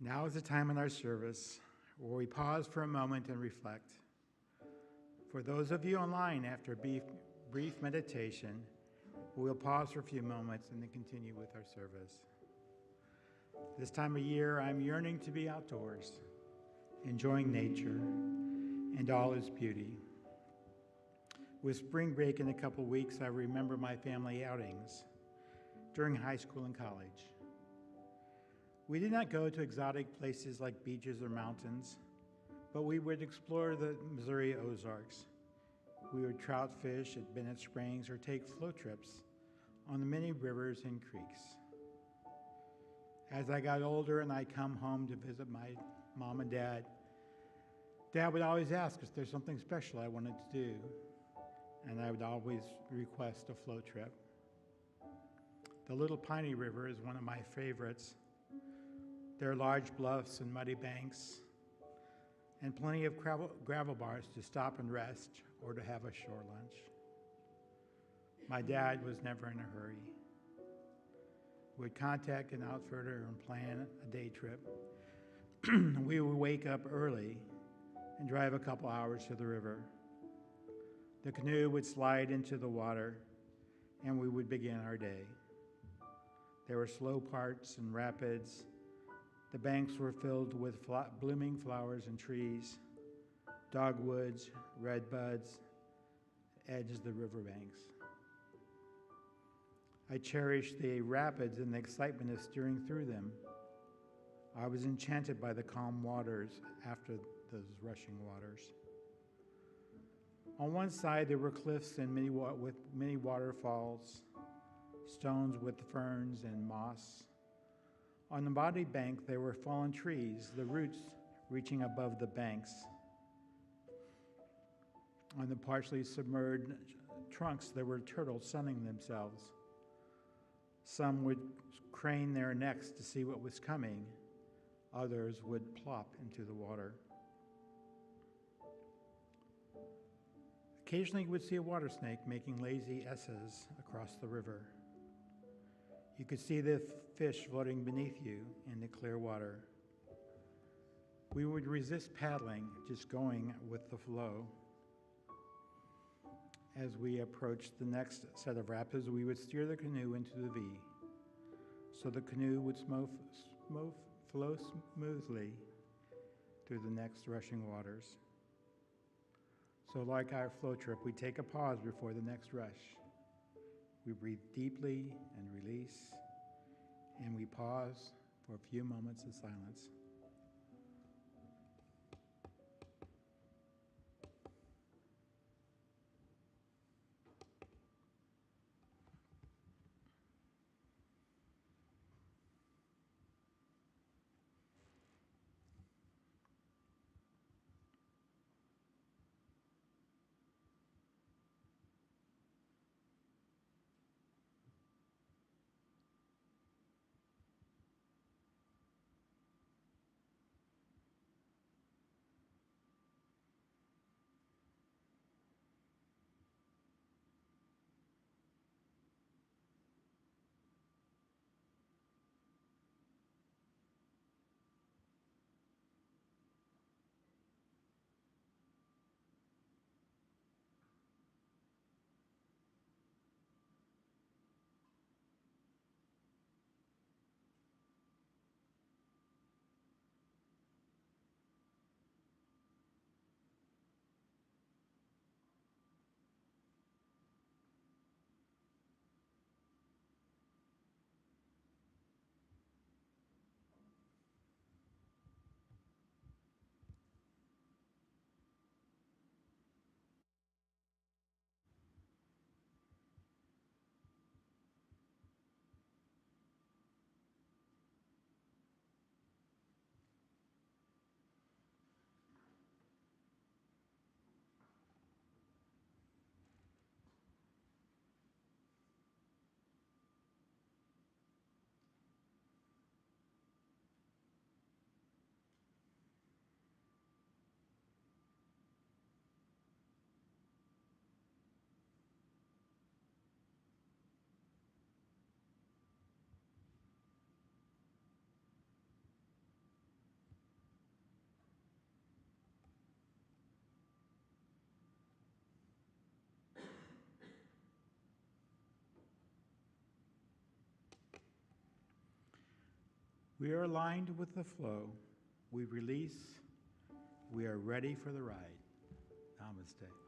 Now is the time in our service where we pause for a moment and reflect. For those of you online, after a brief meditation, we will pause for a few moments and then continue with our service. This time of year, I'm yearning to be outdoors, enjoying nature and all its beauty. With spring break in a couple weeks, I remember my family outings during high school and college. We did not go to exotic places like beaches or mountains, but we would explore the Missouri Ozarks. We would trout fish at Bennett Springs or take float trips on the many rivers and creeks. As I got older and I'd come home to visit my mom and Dad would always ask if there's something special I wanted to do, and I would always request a float trip. The Little Piney River is one of my favorites. There are large bluffs and muddy banks, and plenty of gravel bars to stop and rest or to have a shore lunch. My dad was never in a hurry. We'd contact an outfitter and plan a day trip. We would wake up early and drive a couple hours to the river. The canoe would slide into the water, and we would begin our day. There were slow parts and rapids. The banks were filled with blooming flowers and trees, dogwoods, redbuds, edged the riverbanks. I cherished the rapids and the excitement of steering through them. I was enchanted by the calm waters after those rushing waters. On one side, there were cliffs and with many waterfalls, stones with ferns and moss. On the body bank, there were fallen trees, the roots reaching above the banks. On the partially submerged trunks, there were turtles sunning themselves. Some would crane their necks to see what was coming. Others would plop into the water. Occasionally, you would see a water snake making lazy S's across the river. You could see the fish floating beneath you in the clear water. We would resist paddling, just going with the flow. As we approached the next set of rapids, we would steer the canoe into the V, so the canoe would flow smoothly through the next rushing waters. So like our flow trip, we take a pause before the next rush. We breathe deeply and release, and we pause for a few moments of silence. We are aligned with the flow. We release. We are ready for the ride. Namaste.